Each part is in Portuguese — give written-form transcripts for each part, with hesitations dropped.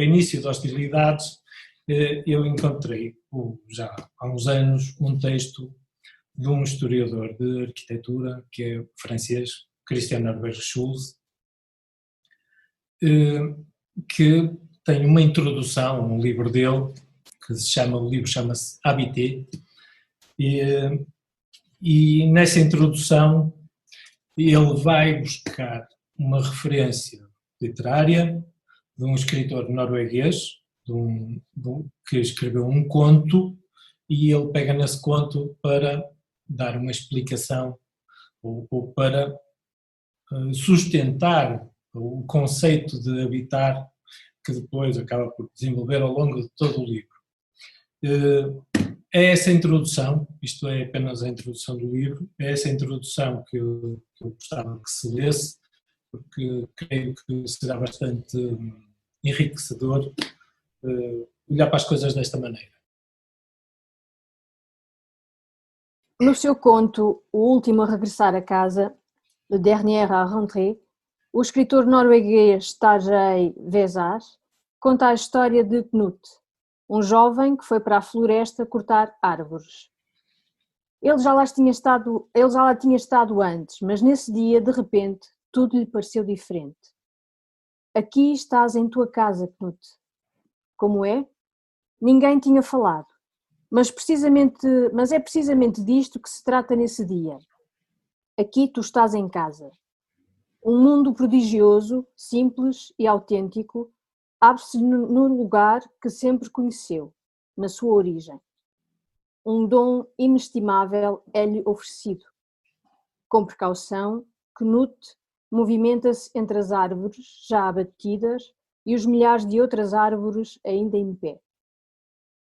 início de hostilidades, eu encontrei, já há uns anos, um texto de um historiador de arquitetura, que é francês, Christian Herbert Schulz, que tem uma introdução, um livro dele, o livro chama-se Habité, e nessa introdução ele vai buscar uma referência literária de um escritor norueguês, que escreveu um conto, e ele pega nesse conto para dar uma explicação ou para sustentar o conceito de habitar, que depois acaba por desenvolver ao longo de todo o livro. É essa introdução, isto é apenas a introdução do livro, é essa introdução que eu gostava que se lesse, porque creio que será bastante enriquecedor olhar para as coisas desta maneira. No seu conto O Último a Regressar a Casa, Le Dernier à Rentrer, o escritor norueguês Tarjei Vesaas conta a história de Knut, um jovem que foi para a floresta cortar árvores. Ele já lá tinha estado antes, mas nesse dia, de repente, tudo lhe pareceu diferente. Aqui estás em tua casa, Knut. Como é? Ninguém tinha falado, mas é precisamente disto que se trata nesse dia. Aqui tu estás em casa. Um mundo prodigioso, simples e autêntico, abre-se no lugar que sempre conheceu, na sua origem. Um dom inestimável é-lhe oferecido. Com precaução, Knut movimenta-se entre as árvores já abatidas e os milhares de outras árvores ainda em pé.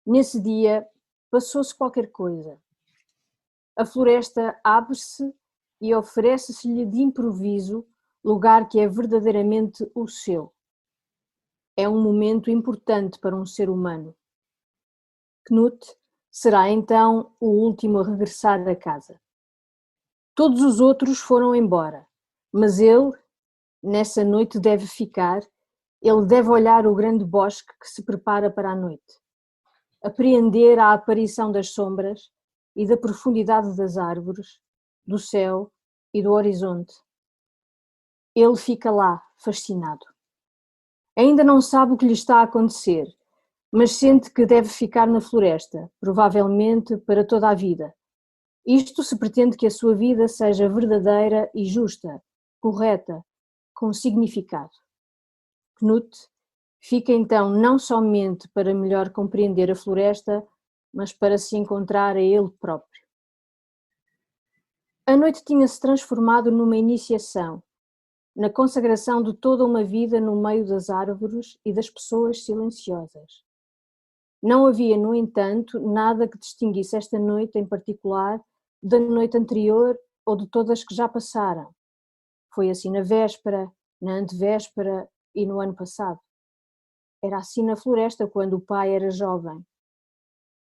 Nesse dia, passou-se qualquer coisa. A floresta abre-se e oferece-se-lhe de improviso lugar que é verdadeiramente o seu. É um momento importante para um ser humano. Knut será então o último a regressar a casa. Todos os outros foram embora, mas ele, nessa noite, deve ficar. Ele deve olhar o grande bosque que se prepara para a noite, apreender a aparição das sombras e da profundidade das árvores, do céu e do horizonte. Ele fica lá, fascinado. Ainda não sabe o que lhe está a acontecer, mas sente que deve ficar na floresta, provavelmente para toda a vida. Isto se pretende que a sua vida seja verdadeira e justa, correta, com significado. Knut fica então não somente para melhor compreender a floresta, mas para se encontrar a ele próprio. A noite tinha-se transformado numa iniciação, na consagração de toda uma vida no meio das árvores e das pessoas silenciosas. Não havia, no entanto, nada que distinguisse esta noite em particular da noite anterior ou de todas que já passaram. Foi assim na véspera, na antevéspera e no ano passado. Era assim na floresta quando o pai era jovem.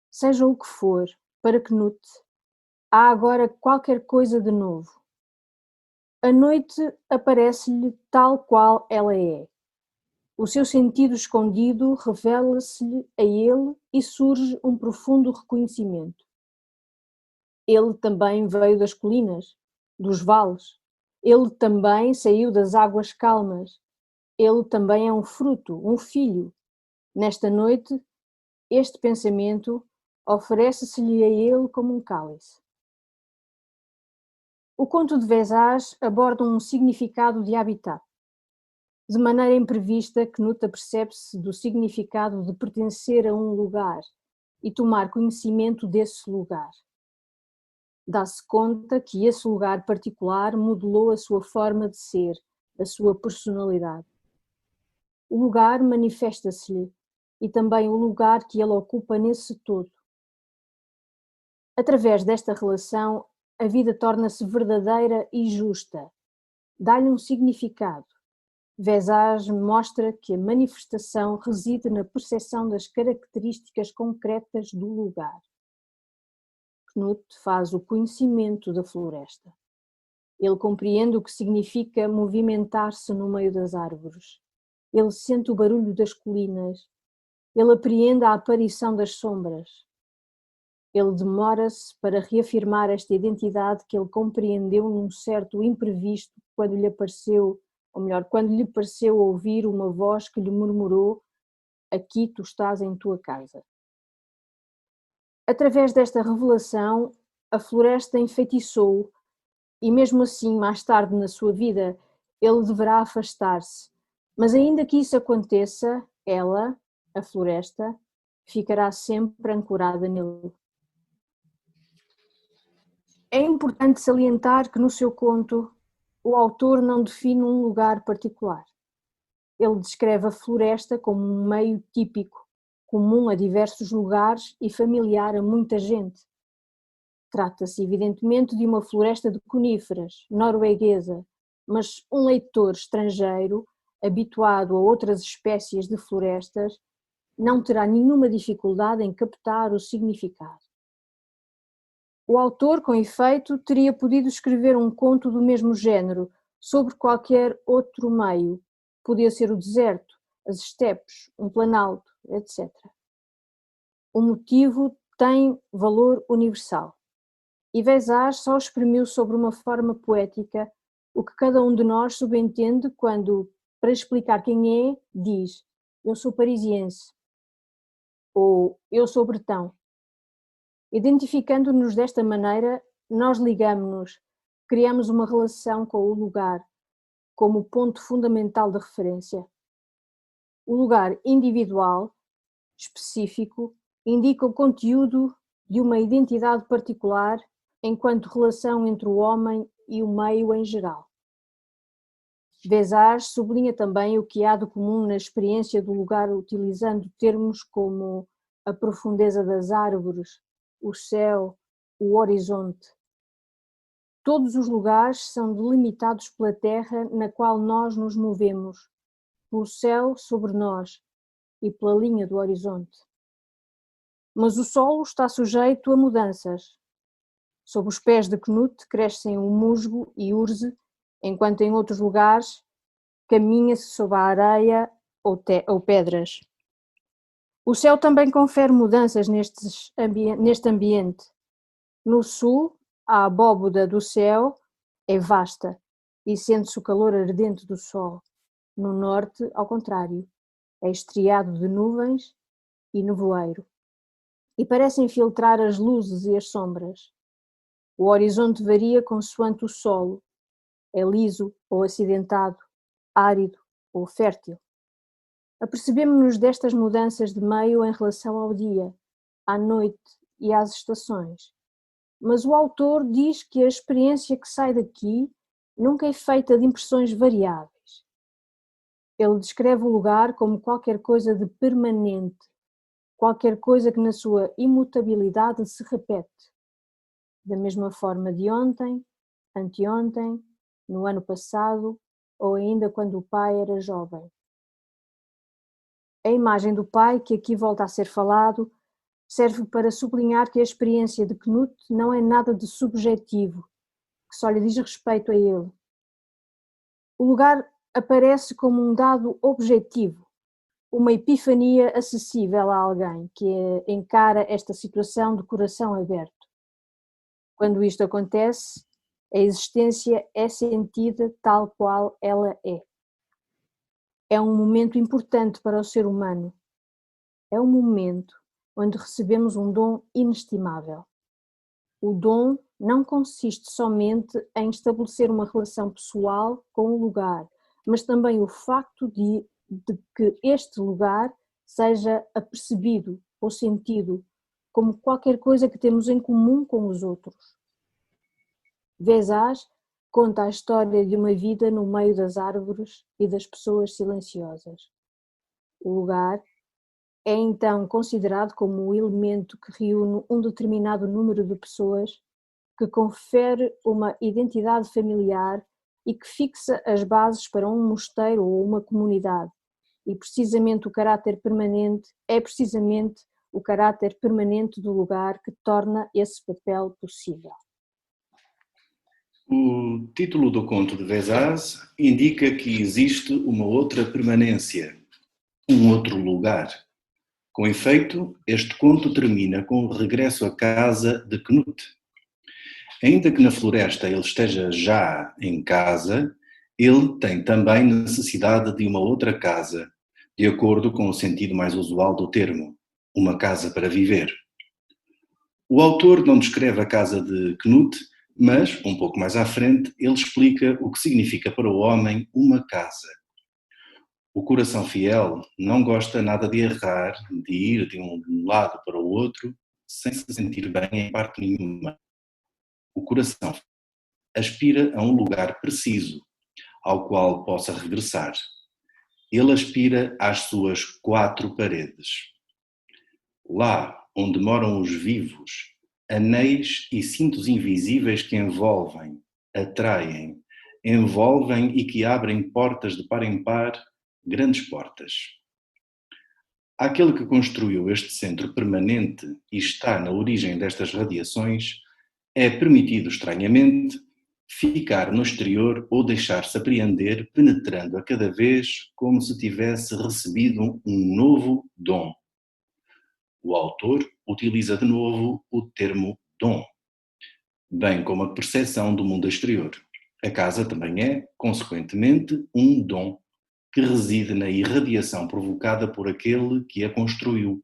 Seja o que for, para Knut, há agora qualquer coisa de novo. A noite aparece-lhe tal qual ela é. O seu sentido escondido revela-se-lhe a ele e surge um profundo reconhecimento. Ele também veio das colinas, dos vales. Ele também saiu das águas calmas. Ele também é um fruto, um filho. Nesta noite, este pensamento oferece-se-lhe a ele como um cálice. O conto de Vesaas aborda um significado de habitat. De maneira imprevista, Knut apercebe-se do significado de pertencer a um lugar e tomar conhecimento desse lugar. Dá-se conta que esse lugar particular modelou a sua forma de ser, a sua personalidade. O lugar manifesta-se-lhe e também o lugar que ele ocupa nesse todo. Através desta relação, a vida torna-se verdadeira e justa. Dá-lhe um significado. Vesaas mostra que a manifestação reside na percepção das características concretas do lugar. Knut faz o conhecimento da floresta. Ele compreende o que significa movimentar-se no meio das árvores. Ele sente o barulho das colinas. Ele apreende a aparição das sombras. Ele demora-se para reafirmar esta identidade que ele compreendeu num certo imprevisto quando lhe apareceu, ou melhor, quando lhe pareceu ouvir uma voz que lhe murmurou: aqui tu estás em tua casa. Através desta revelação, a floresta enfeitiçou-o e mesmo assim, mais tarde na sua vida, ele deverá afastar-se. Mas ainda que isso aconteça, ela, a floresta, ficará sempre ancorada nele. É importante salientar que no seu conto o autor não define um lugar particular. Ele descreve a floresta como um meio típico, comum a diversos lugares e familiar a muita gente. Trata-se evidentemente de uma floresta de coníferas, norueguesa, mas um leitor estrangeiro, habituado a outras espécies de florestas, não terá nenhuma dificuldade em captar o significado. O autor, com efeito, teria podido escrever um conto do mesmo género, sobre qualquer outro meio. Podia ser o deserto, as estepes, um planalto, etc. O motivo tem valor universal. E Vézage só exprimiu sobre uma forma poética o que cada um de nós subentende quando, para explicar quem é, diz: eu sou parisiense, ou eu sou bretão. Identificando-nos desta maneira, nós ligamos-nos, criamos uma relação com o lugar, como ponto fundamental de referência. O lugar individual, específico, indica o conteúdo de uma identidade particular enquanto relação entre o homem e o meio em geral. Vézage sublinha também o que há de comum na experiência do lugar utilizando termos como a profundeza das árvores, o céu, o horizonte. Todos os lugares são delimitados pela terra na qual nós nos movemos, pelo céu sobre nós e pela linha do horizonte. Mas o solo está sujeito a mudanças. Sob os pés de Knut crescem o musgo e urze, enquanto em outros lugares caminha-se sob a areia ou pedras. O céu também confere mudanças neste ambiente. No sul, a abóboda do céu é vasta e sente-se o calor ardente do sol. No norte, ao contrário, é estriado de nuvens e nevoeiro, e parecem filtrar as luzes e as sombras. O horizonte varia consoante o solo, é liso ou acidentado, árido ou fértil. Apercebemos-nos destas mudanças de meio em relação ao dia, à noite e às estações. Mas o autor diz que a experiência que sai daqui nunca é feita de impressões variáveis. Ele descreve o lugar como qualquer coisa de permanente, qualquer coisa que na sua imutabilidade se repete, da mesma forma de ontem, anteontem, no ano passado ou ainda quando o pai era jovem. A imagem do pai, que aqui volta a ser falado, serve para sublinhar que a experiência de Knut não é nada de subjetivo, que só lhe diz respeito a ele. O lugar aparece como um dado objetivo, uma epifania acessível a alguém que encara esta situação de coração aberto. Quando isto acontece, a existência é sentida tal qual ela é. É um momento importante para o ser humano. É um momento onde recebemos um dom inestimável. O dom não consiste somente em estabelecer uma relação pessoal com o lugar, mas também o facto de que este lugar seja apercebido ou sentido como qualquer coisa que temos em comum com os outros. Vézage conta a história de uma vida no meio das árvores e das pessoas silenciosas. O lugar é então considerado como o elemento que reúne um determinado número de pessoas, que confere uma identidade familiar e que fixa as bases para um mosteiro ou uma comunidade. E precisamente o caráter permanente do lugar que torna esse papel possível. O título do conto de Vezaz indica que existe uma outra permanência, um outro lugar. Com efeito, este conto termina com o regresso à casa de Knut. Ainda que na floresta ele esteja já em casa, ele tem também necessidade de uma outra casa, de acordo com o sentido mais usual do termo, uma casa para viver. O autor não descreve a casa de Knut, mas, um pouco mais à frente, ele explica o que significa para o homem uma casa. O coração fiel não gosta nada de errar, de ir de um lado para o outro, sem se sentir bem em parte nenhuma. O coração aspira a um lugar preciso, ao qual possa regressar. Ele aspira às suas quatro paredes. Lá onde moram os vivos, anéis e cintos invisíveis que envolvem, atraem, envolvem e que abrem portas de par em par, grandes portas. Aquele que construiu este centro permanente e está na origem destas radiações, é permitido estranhamente ficar no exterior ou deixar-se apreender, penetrando a cada vez como se tivesse recebido um novo dom. O autor utiliza de novo o termo dom, bem como a percepção do mundo exterior. A casa também é, consequentemente, um dom que reside na irradiação provocada por aquele que a construiu.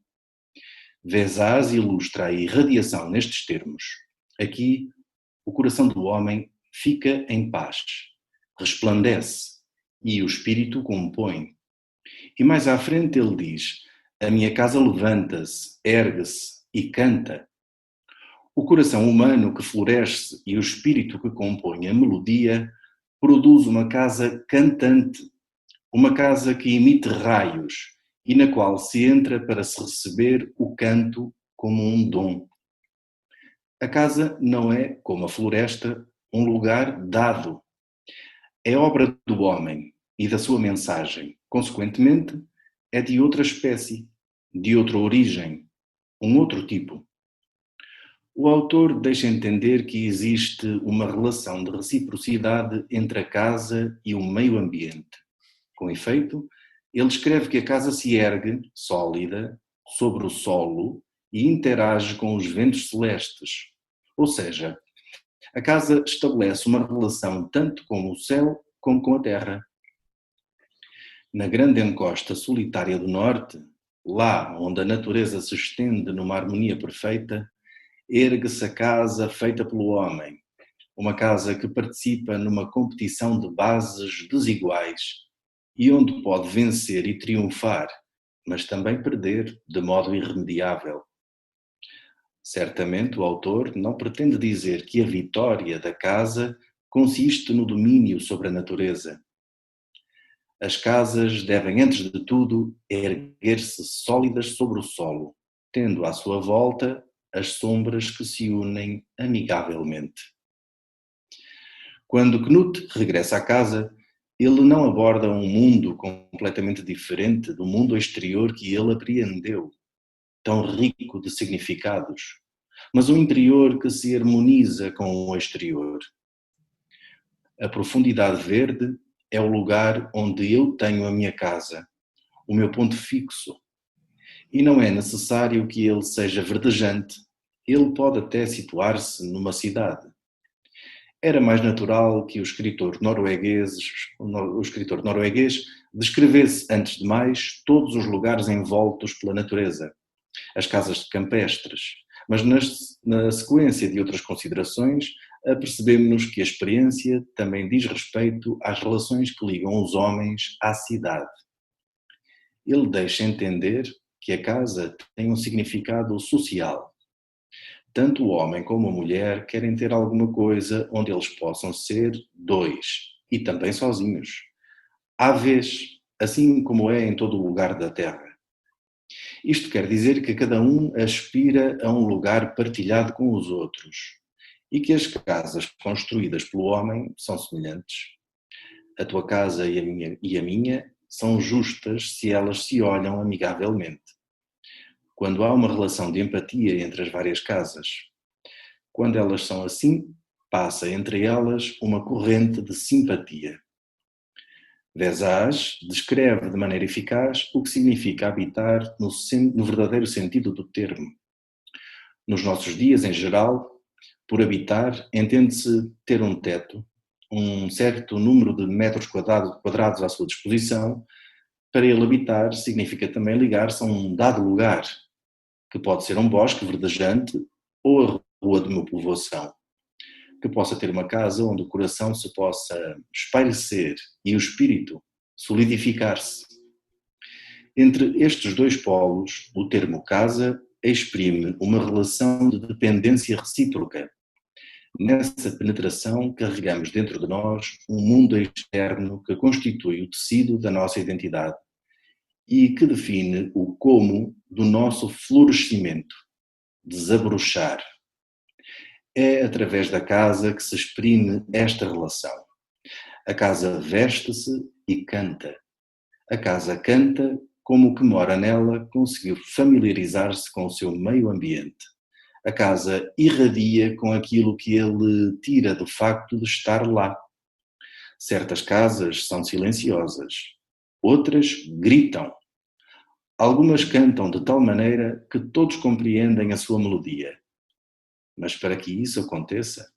Vezaz ilustra a irradiação nestes termos. Aqui, o coração do homem fica em paz, resplandece e o espírito compõe. E mais à frente ele diz: a minha casa levanta-se, ergue-se e canta. O coração humano que floresce e o espírito que compõe a melodia produz uma casa cantante, uma casa que emite raios e na qual se entra para se receber o canto como um dom. A casa não é, como a floresta, um lugar dado. É obra do homem e da sua mensagem. Consequentemente, é de outra espécie, de outra origem, um outro tipo. O autor deixa entender que existe uma relação de reciprocidade entre a casa e o meio ambiente. Com efeito, ele escreve que a casa se ergue, sólida, sobre o solo e interage com os ventos celestes. Ou seja, a casa estabelece uma relação tanto com o céu como com a terra. Na grande encosta solitária do norte, lá onde a natureza se estende numa harmonia perfeita, ergue-se a casa feita pelo homem, uma casa que participa numa competição de bases desiguais e onde pode vencer e triunfar, mas também perder de modo irremediável. Certamente o autor não pretende dizer que a vitória da casa consiste no domínio sobre a natureza. As casas devem, antes de tudo, erguer-se sólidas sobre o solo, tendo à sua volta as sombras que se unem amigavelmente. Quando Knut regressa à casa, ele não aborda um mundo completamente diferente do mundo exterior que ele apreendeu, tão rico de significados, mas um interior que se harmoniza com o exterior. A profundidade verde é o lugar onde eu tenho a minha casa, o meu ponto fixo. E não é necessário que ele seja verdejante, ele pode até situar-se numa cidade. Era mais natural que o escritor norueguês descrevesse, antes de mais, todos os lugares envoltos pela natureza, as casas campestres, mas na sequência de outras considerações, apercebemos-nos que a experiência também diz respeito às relações que ligam os homens à cidade. Ele deixa entender que a casa tem um significado social. Tanto o homem como a mulher querem ter alguma coisa onde eles possam ser dois e também sozinhos. À vez, assim como é em todo o lugar da terra. Isto quer dizer que cada um aspira a um lugar partilhado com os outros e que as casas construídas pelo homem são semelhantes. A tua casa e a minha são justas se elas se olham amigavelmente. Quando há uma relação de empatia entre as várias casas. Quando elas são assim, passa entre elas uma corrente de simpatia. Vezage descreve de maneira eficaz o que significa habitar no verdadeiro sentido do termo. Nos nossos dias, em geral, por habitar, entende-se ter um teto, um certo número de metros quadrados à sua disposição. Para ele habitar significa também ligar-se a um dado lugar, que pode ser um bosque verdejante ou a rua de uma povoação, que possa ter uma casa onde o coração se possa espairecer e o espírito solidificar-se. Entre estes dois polos, o termo casa exprime uma relação de dependência recíproca. Nessa penetração carregamos dentro de nós um mundo externo que constitui o tecido da nossa identidade e que define o como do nosso florescimento, desabrochar. É através da casa que se exprime esta relação. A casa veste-se e canta. A casa canta como o que mora nela conseguiu familiarizar-se com o seu meio ambiente. A casa irradia com aquilo que ele tira do facto de estar lá. Certas casas são silenciosas, outras gritam. Algumas cantam de tal maneira que todos compreendem a sua melodia. Mas para que isso aconteça,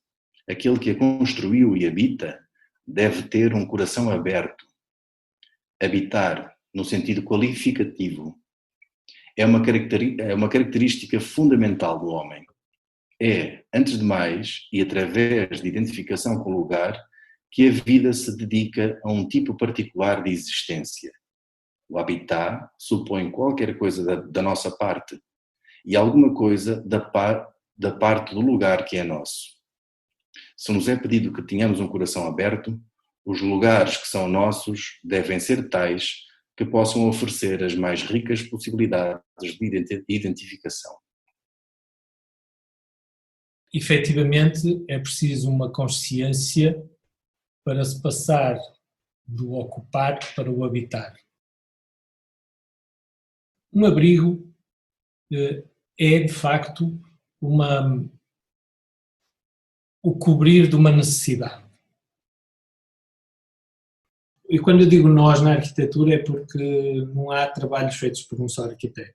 aquele que a construiu e habita deve ter um coração aberto. Habitar, no sentido qualificativo, é uma característica fundamental do homem. É, antes de mais, e através de identificação com o lugar, que a vida se dedica a um tipo particular de existência. O habitat supõe qualquer coisa da nossa parte e alguma coisa da parte do lugar que é nosso. Se nos é pedido que tenhamos um coração aberto, os lugares que são nossos devem ser tais que possam oferecer as mais ricas possibilidades de identificação. Efetivamente, é preciso uma consciência para se passar do ocupar para o habitar. Um abrigo é, de facto, o cobrir de uma necessidade. E quando eu digo nós na arquitetura é porque não há trabalhos feitos por um só arquiteto.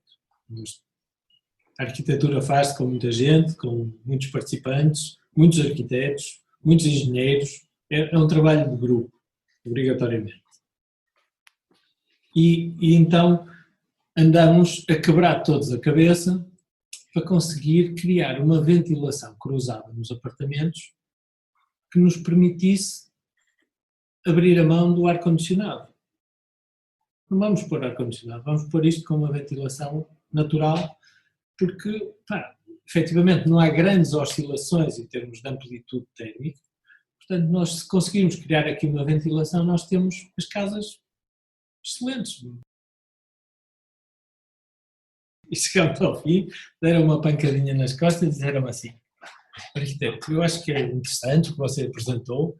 A arquitetura faz-se com muita gente, com muitos participantes, muitos arquitetos, muitos engenheiros. É um trabalho de grupo, obrigatoriamente. E então andamos a quebrar todos a cabeça para conseguir criar uma ventilação cruzada nos apartamentos que nos permitisse abrir a mão do ar-condicionado. Não vamos pôr ar-condicionado, vamos pôr isto com uma ventilação natural, porque, efetivamente, não há grandes oscilações em termos de amplitude térmica. Portanto, nós, se conseguirmos criar aqui uma ventilação, nós temos as casas excelentes. E chegamos ao fim, deram uma pancadinha nas costas e disseram assim: arquiteto, eu acho que é interessante o que você apresentou,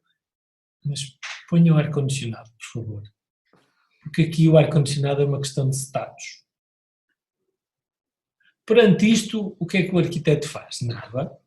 mas ponha o ar-condicionado, por favor. Porque aqui o ar-condicionado é uma questão de status. Perante isto, o que é que o arquiteto faz? Nada.